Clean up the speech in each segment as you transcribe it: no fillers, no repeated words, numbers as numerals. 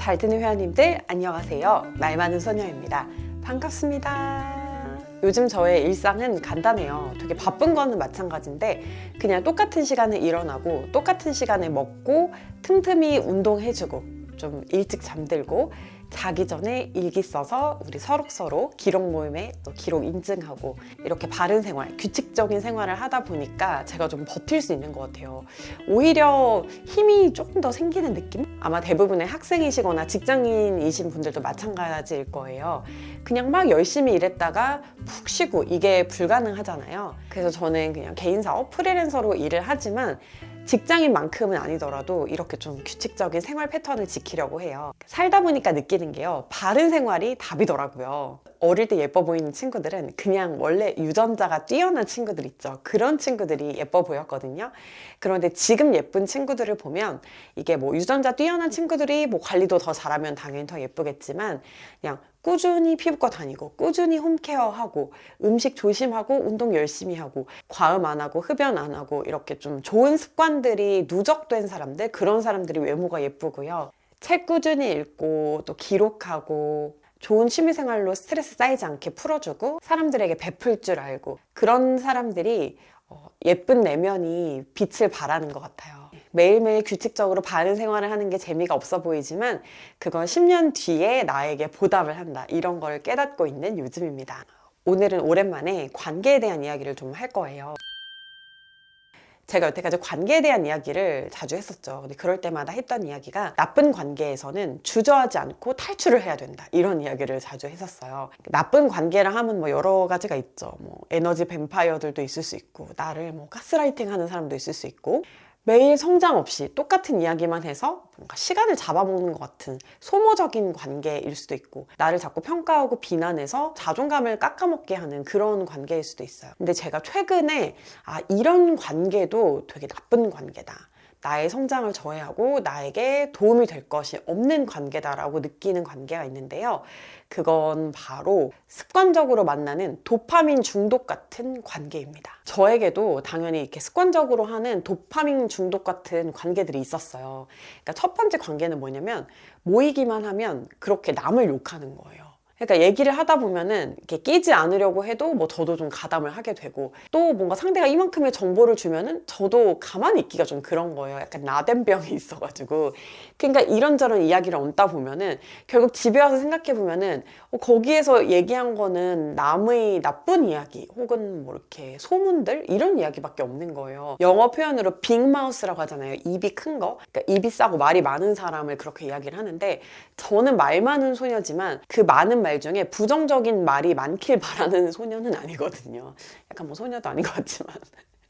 잘 듣는 회원님들 안녕하세요. 말 많은 소녀입니다. 반갑습니다. 요즘 저의 일상은 간단해요. 되게 바쁜 거는 마찬가지인데 그냥 똑같은 시간에 일어나고 똑같은 시간에 먹고 틈틈이 운동해주고 좀 일찍 잠들고 자기 전에 일기 써서 우리 서로 기록 모임에 또 기록 인증하고 이렇게 바른 생활, 규칙적인 생활을 하다 보니까 제가 좀 버틸 수 있는 것 같아요. 오히려 힘이 조금 더 생기는 느낌? 아마 대부분의 학생이시거나 직장인이신 분들도 마찬가지일 거예요. 그냥 막 열심히 일했다가 푹 쉬고 이게 불가능하잖아요. 그래서 저는 그냥 개인 사업, 프리랜서로 일을 하지만 직장인만큼은 아니더라도 이렇게 좀 규칙적인 생활 패턴을 지키려고 해요. 살다 보니까 느끼는 게요. 바른 생활이 답이더라고요. 어릴 때 예뻐 보이는 친구들은 그냥 원래 유전자가 뛰어난 친구들 있죠. 그런 친구들이 예뻐 보였거든요. 그런데 지금 예쁜 친구들을 보면 이게 뭐 유전자 뛰어난 친구들이 뭐 관리도 더 잘하면 당연히 더 예쁘겠지만 그냥 꾸준히 피부과 다니고 꾸준히 홈케어하고 음식 조심하고 운동 열심히 하고 과음 안 하고 흡연 안 하고 이렇게 좀 좋은 습관들이 누적된 사람들, 그런 사람들이 외모가 예쁘고요. 책 꾸준히 읽고 또 기록하고 좋은 취미생활로 스트레스 쌓이지 않게 풀어주고 사람들에게 베풀 줄 알고 그런 사람들이 예쁜 내면이 빛을 발하는 것 같아요. 매일매일 규칙적으로 바른 생활을 하는 게 재미가 없어 보이지만 그건 10년 뒤에 나에게 보답을 한다. 이런 걸 깨닫고 있는 요즘입니다. 오늘은 오랜만에 관계에 대한 이야기를 좀 할 거예요. 제가 여태까지 관계에 대한 이야기를 자주 했었죠. 근데 그럴 때마다 했던 이야기가 나쁜 관계에서는 주저하지 않고 탈출을 해야 된다. 이런 이야기를 자주 했었어요. 나쁜 관계를 하면 뭐 여러 가지가 있죠. 뭐 에너지 뱀파이어들도 있을 수 있고 나를 뭐 가스라이팅 하는 사람도 있을 수 있고 매일 성장 없이 똑같은 이야기만 해서 뭔가 시간을 잡아먹는 것 같은 소모적인 관계일 수도 있고 나를 자꾸 평가하고 비난해서 자존감을 깎아먹게 하는 그런 관계일 수도 있어요. 근데 제가 최근에 이런 관계도 되게 나쁜 관계다. 나의 성장을 저해하고 나에게 도움이 될 것이 없는 관계다라고 느끼는 관계가 있는데요. 그건 바로 습관적으로 만나는 도파민 중독 같은 관계입니다. 저에게도 당연히 이렇게 습관적으로 하는 도파민 중독 같은 관계들이 있었어요. 그러니까 첫 번째 관계는 뭐냐면 모이기만 하면 그렇게 남을 욕하는 거예요. 그러니까 얘기를 하다 보면은 이렇게 끼지 않으려고 해도 뭐 저도 좀 가담을 하게 되고 또 뭔가 상대가 이만큼의 정보를 주면은 저도 가만히 있기가 좀 그런 거예요. 약간 나댄병이 있어가지고. 그러니까 이런저런 이야기를 얹다 보면은 결국 집에 와서 생각해 보면은 거기에서 얘기한 거는 남의 나쁜 이야기 혹은 뭐 이렇게 소문들 이런 이야기밖에 없는 거예요. 영어 표현으로 빅마우스라고 하잖아요. 입이 큰 거. 그러니까 입이 싸고 말이 많은 사람을 그렇게 이야기를 하는데 저는 말 많은 소녀지만 그 많은 말 중에 부정적인 말이 많길 바라는 소녀는 아니거든요. 약간 뭐 소녀도 아닌 것 같지만.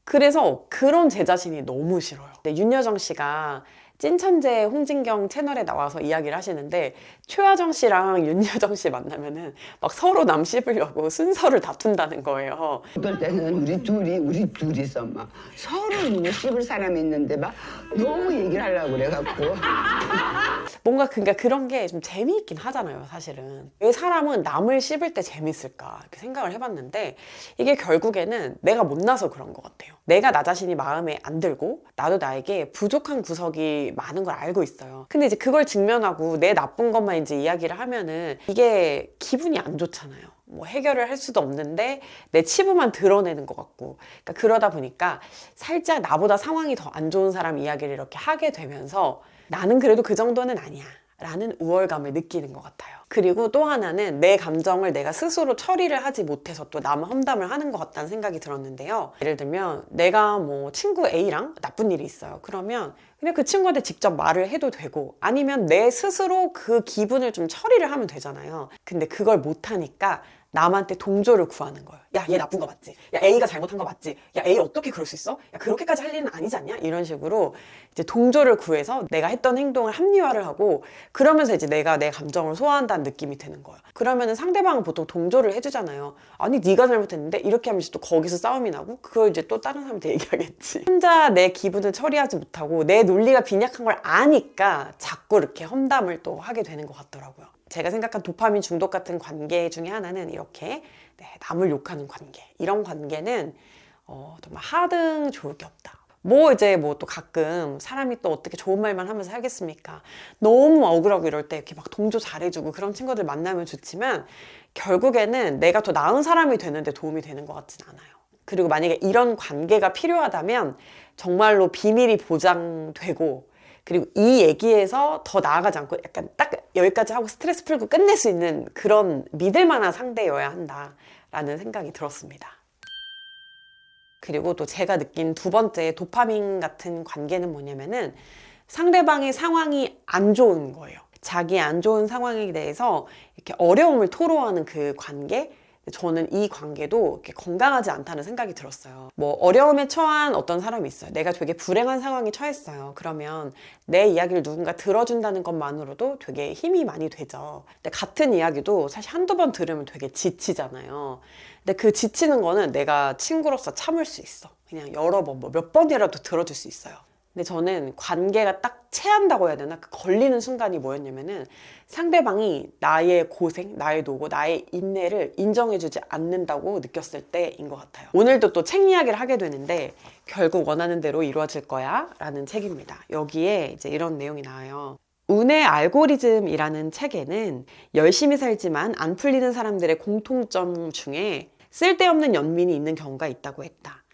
그래서 그런 제 자신이 너무 싫어요. 근데 윤여정 씨가 찐천재 홍진경 채널에 나와서 이야기를 하시는데 최하정 씨랑 윤여정 씨 만나면은 막 서로 남 씹으려고 순서를 다툰다는 거예요. 어떨 때는 우리 둘이서 막 서로 뭐 씹을 사람이 있는데 막 너무 얘기를 하려고 그래갖고 뭔가 그러니까 그런 게 좀 재미있긴 하잖아요, 사실은. 왜 사람은 남을 씹을 때 재밌을까 이렇게 생각을 해봤는데 이게 결국에는 내가 못나서 그런 것 같아요. 내가 나 자신이 마음에 안 들고 나도 나에게 부족한 구석이 많은 걸 알고 있어요. 근데 이제 그걸 직면하고 내 나쁜 것만 이제 이야기를 하면은 이게 기분이 안 좋잖아요. 뭐 해결을 할 수도 없는데 내 치부만 드러내는 것 같고 그러니까 그러다 보니까 살짝 나보다 상황이 더 안 좋은 사람 이야기를 이렇게 하게 되면서 나는 그래도 그 정도는 아니야 라는 우월감을 느끼는 것 같아요. 그리고 또 하나는 내 감정을 내가 스스로 처리를 하지 못해서 또 남 험담을 하는 것 같다는 생각이 들었는데요. 예를 들면 내가 뭐 친구 A랑 나쁜 일이 있어요. 그러면 그냥 그 친구한테 직접 말을 해도 되고 아니면 내 스스로 그 기분을 좀 처리를 하면 되잖아요. 근데 그걸 못하니까 남한테 동조를 구하는 거예요. 야, 얘 나쁜 거 맞지? 야, A가 잘못한 거 맞지? 야, A 어떻게 그럴 수 있어? 야, 그렇게까지 할 일은 아니지 않냐? 이런 식으로 이제 동조를 구해서 내가 했던 행동을 합리화를 하고 그러면서 이제 내가 내 감정을 소화한다는 느낌이 드는 거예요. 그러면은 상대방은 보통 동조를 해주잖아요. 아니, 네가 잘못했는데? 이렇게 하면 또 거기서 싸움이 나고 그걸 이제 또 다른 사람한테 얘기하겠지. 혼자 내 기분을 처리하지 못하고 내 논리가 빈약한 걸 아니까 자꾸 이렇게 험담을 또 하게 되는 것 같더라고요. 제가 생각한 도파민 중독 같은 관계 중에 하나는 이렇게 남을 욕하는 관계. 이런 관계는 정말 하등 좋을 게 없다. 뭐 이제 뭐 또 가끔 사람이 또 어떻게 좋은 말만 하면서 살겠습니까? 너무 억울하고 이럴 때 이렇게 막 동조 잘해주고 그런 친구들 만나면 좋지만 결국에는 내가 더 나은 사람이 되는데 도움이 되는 것 같진 않아요. 그리고 만약에 이런 관계가 필요하다면 정말로 비밀이 보장되고 그리고 이 얘기에서 더 나아가지 않고 약간 딱 여기까지 하고 스트레스 풀고 끝낼 수 있는 그런 믿을 만한 상대여야 한다라는 생각이 들었습니다. 그리고 또 제가 느낀 두 번째 도파민 같은 관계는 뭐냐면은 상대방의 상황이 안 좋은 거예요. 자기 안 좋은 상황에 대해서 이렇게 어려움을 토로하는 그 관계? 저는 이 관계도 이렇게 건강하지 않다는 생각이 들었어요. 뭐 어려움에 처한 어떤 사람이 있어요. 내가 되게 불행한 상황에 처했어요. 그러면 내 이야기를 누군가 들어준다는 것만으로도 되게 힘이 많이 되죠. 근데 같은 이야기도 사실 한두 번 들으면 되게 지치잖아요. 근데 그 지치는 거는 내가 친구로서 참을 수 있어. 그냥 여러 번, 뭐 몇 번이라도 들어줄 수 있어요. 근데 저는 관계가 딱 체한다고 해야 되나? 그 걸리는 순간이 뭐였냐면은 상대방이 나의 고생, 나의 노고, 나의 인내를 인정해주지 않는다고 느꼈을 때인 것 같아요. 오늘도 또 책 이야기를 하게 되는데 결국 원하는 대로 이루어질 거야 라는 책입니다. 여기에 이제 이런 내용이 나와요. 운의 알고리즘이라는 책에는 열심히 살지만 안 풀리는 사람들의 공통점 중에 쓸데없는 연민이 있는 경우가 있다고 했다.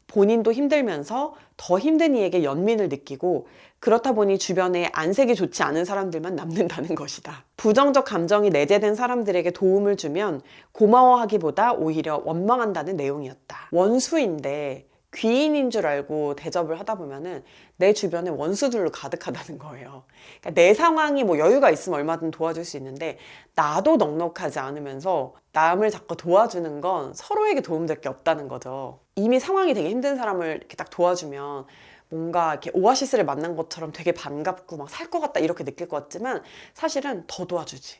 본인도 힘들면서 더 힘든 이에게 연민을 느끼고 그렇다 보니 주변에 안색이 좋지 않은 사람들만 남는다는 것이다. 부정적 감정이 내재된 사람들에게 도움을 주면 고마워하기보다 오히려 원망한다는 내용이었다. 원수인데 귀인인 줄 알고 대접을 하다 보면은 내 주변에 원수들로 가득하다는 거예요. 그러니까 내 상황이 뭐 여유가 있으면 얼마든 도와줄 수 있는데 나도 넉넉하지 않으면서 남을 자꾸 도와주는 건 서로에게 도움될 게 없다는 거죠. 이미 상황이 되게 힘든 사람을 이렇게 딱 도와주면 뭔가 이렇게 오아시스를 만난 것처럼 되게 반갑고 막 살 것 같다 이렇게 느낄 것 같지만 사실은 더 도와주지.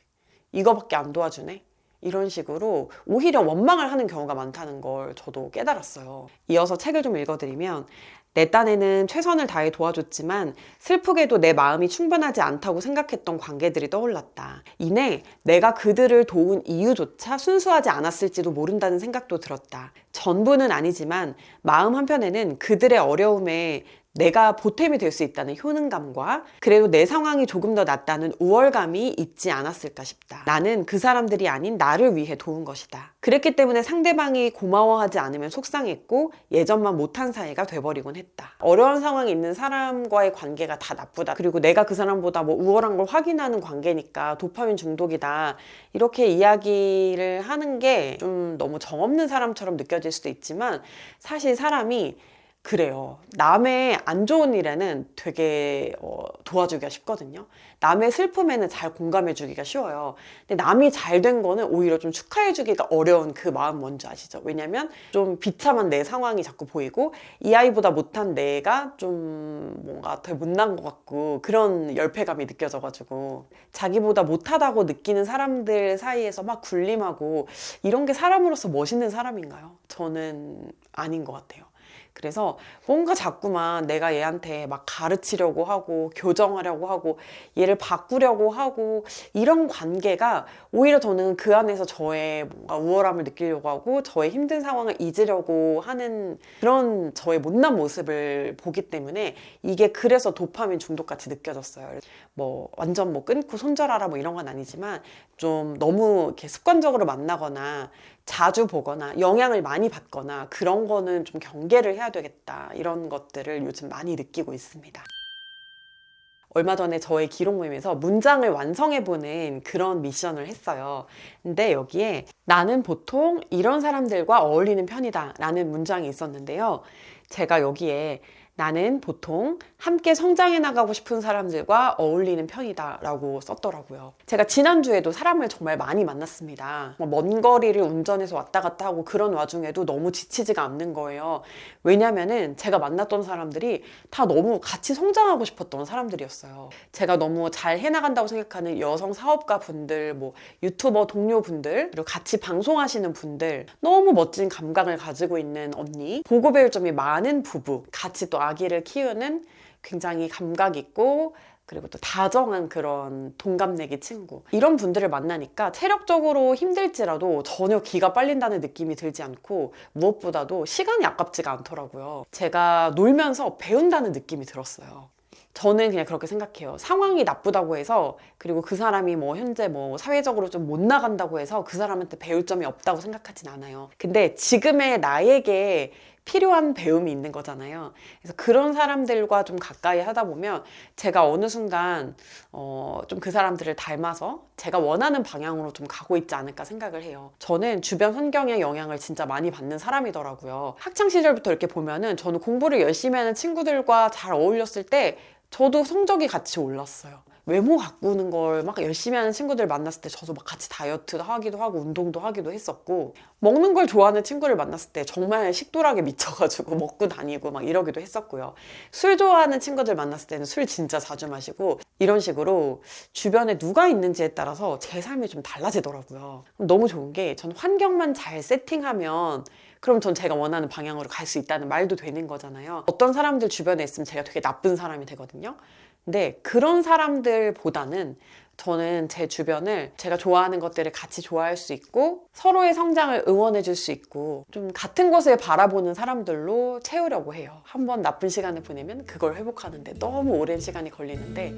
이거밖에 안 도와주네? 이런 식으로 오히려 원망을 하는 경우가 많다는 걸 저도 깨달았어요. 이어서 책을 좀 읽어드리면 내 딴에는 최선을 다해 도와줬지만 슬프게도 내 마음이 충분하지 않다고 생각했던 관계들이 떠올랐다. 이내 내가 그들을 도운 이유조차 순수하지 않았을지도 모른다는 생각도 들었다. 전부는 아니지만 마음 한편에는 그들의 어려움에 내가 보탬이 될 수 있다는 효능감과 그래도 내 상황이 조금 더 낫다는 우월감이 있지 않았을까 싶다. 나는 그 사람들이 아닌 나를 위해 도운 것이다. 그랬기 때문에 상대방이 고마워하지 않으면 속상했고 예전만 못한 사이가 돼버리곤 했다. 어려운 상황에 있는 사람과의 관계가 다 나쁘다. 그리고 내가 그 사람보다 뭐 우월한 걸 확인하는 관계니까 도파민 중독이다. 이렇게 이야기를 하는 게 좀 너무 정없는 사람처럼 느껴질 수도 있지만 사실 사람이 그래요. 남의 안 좋은 일에는 되게 도와주기가 쉽거든요. 남의 슬픔에는 잘 공감해주기가 쉬워요. 근데 남이 잘 된 거는 오히려 좀 축하해주기가 어려운 그 마음 뭔지 아시죠? 왜냐면 좀 비참한 내 상황이 자꾸 보이고 이 아이보다 못한 내가 좀 뭔가 되게 못난 것 같고 그런 열패감이 느껴져가지고 자기보다 못하다고 느끼는 사람들 사이에서 막 군림하고 이런 게 사람으로서 멋있는 사람인가요? 저는 아닌 것 같아요. 그래서 뭔가 자꾸만 내가 얘한테 막 가르치려고 하고 교정하려고 하고 얘를 바꾸려고 하고 이런 관계가 오히려 저는 그 안에서 저의 뭔가 우월함을 느끼려고 하고 저의 힘든 상황을 잊으려고 하는 그런 저의 못난 모습을 보기 때문에 이게 그래서 도파민 중독같이 느껴졌어요. 뭐 완전 뭐 끊고 손절하라 뭐 이런 건 아니지만 좀 너무 이렇게 습관적으로 만나거나 자주 보거나 영향을 많이 받거나 그런 거는 좀 경계를 해야 되겠다 이런 것들을 요즘 많이 느끼고 있습니다. 얼마 전에 저의 기록 모임에서 문장을 완성해보는 그런 미션을 했어요. 근데 여기에 나는 보통 이런 사람들과 어울리는 편이다 라는 문장이 있었는데요. 제가 여기에 나는 보통 함께 성장해 나가고 싶은 사람들과 어울리는 편이다 라고 썼더라고요. 제가 지난주에도 사람을 정말 많이 만났습니다. 먼 거리를 운전해서 왔다 갔다 하고 그런 와중에도 너무 지치지가 않는 거예요. 왜냐면은 제가 만났던 사람들이 다 너무 같이 성장하고 싶었던 사람들이었어요. 제가 너무 잘 해나간다고 생각하는 여성 사업가 분들, 뭐 유튜버 동료 분들, 그리고 같이 방송하시는 분들, 너무 멋진 감각을 가지고 있는 언니, 보고 배울 점이 많은 부부, 같이 또 아기를 키우는 굉장히 감각 있고 그리고 또 다정한 그런 동갑내기 친구, 이런 분들을 만나니까 체력적으로 힘들지라도 전혀 기가 빨린다는 느낌이 들지 않고 무엇보다도 시간이 아깝지가 않더라고요. 제가 놀면서 배운다는 느낌이 들었어요. 저는 그냥 그렇게 생각해요. 상황이 나쁘다고 해서, 그리고 그 사람이 뭐 현재 뭐 사회적으로 좀 못 나간다고 해서 그 사람한테 배울 점이 없다고 생각하진 않아요. 근데 지금의 나에게 필요한 배움이 있는 거잖아요. 그래서 그런 사람들과 좀 가까이 하다 보면 제가 어느 순간 좀 그 사람들을 닮아서 제가 원하는 방향으로 좀 가고 있지 않을까 생각을 해요. 저는 주변 환경의 영향을 진짜 많이 받는 사람이더라고요. 학창 시절부터 이렇게 보면은 저는 공부를 열심히 하는 친구들과 잘 어울렸을 때 저도 성적이 같이 올랐어요. 외모 가꾸는 걸 막 열심히 하는 친구들 만났을 때 저도 막 같이 다이어트도 하기도 하고 운동도 하기도 했었고, 먹는 걸 좋아하는 친구를 만났을 때 정말 식도락에 미쳐가지고 먹고 다니고 막 이러기도 했었고요. 술 좋아하는 친구들 만났을 때는 술 진짜 자주 마시고, 이런 식으로 주변에 누가 있는지에 따라서 제 삶이 좀 달라지더라고요. 너무 좋은 게, 전 환경만 잘 세팅하면 그럼 전 제가 원하는 방향으로 갈 수 있다는 말도 되는 거잖아요. 어떤 사람들 주변에 있으면 제가 되게 나쁜 사람이 되거든요. 근데 그런 사람들보다는 저는 제 주변을 제가 좋아하는 것들을 같이 좋아할 수 있고 서로의 성장을 응원해 줄 수 있고 좀 같은 곳을 바라보는 사람들로 채우려고 해요. 한번 나쁜 시간을 보내면 그걸 회복하는데 너무 오랜 시간이 걸리는데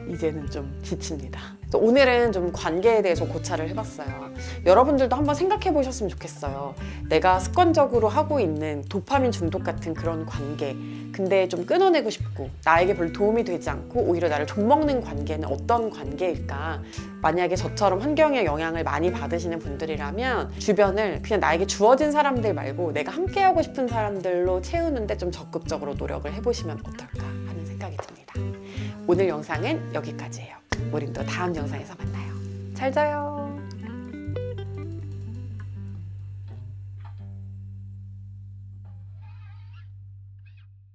이제는 좀 지칩니다. 그래서 오늘은 좀 관계에 대해서 고찰을 해봤어요. 여러분들도 한번 생각해 보셨으면 좋겠어요. 내가 습관적으로 하고 있는 도파민 중독 같은 그런 관계, 근데 좀 끊어내고 싶고 나에게 별로 도움이 되지 않고 오히려 나를 좀먹는 관계는 어떤 관계일까? 만약에 저처럼 환경의 영향을 많이 받으시는 분들이라면 주변을 그냥 나에게 주어진 사람들 말고 내가 함께하고 싶은 사람들로 채우는데 좀 적극적으로 노력을 해보시면 어떨까 하는 생각이 듭니다. 오늘 영상은 여기까지예요. 우린 또 다음 영상에서 만나요. 잘 자요.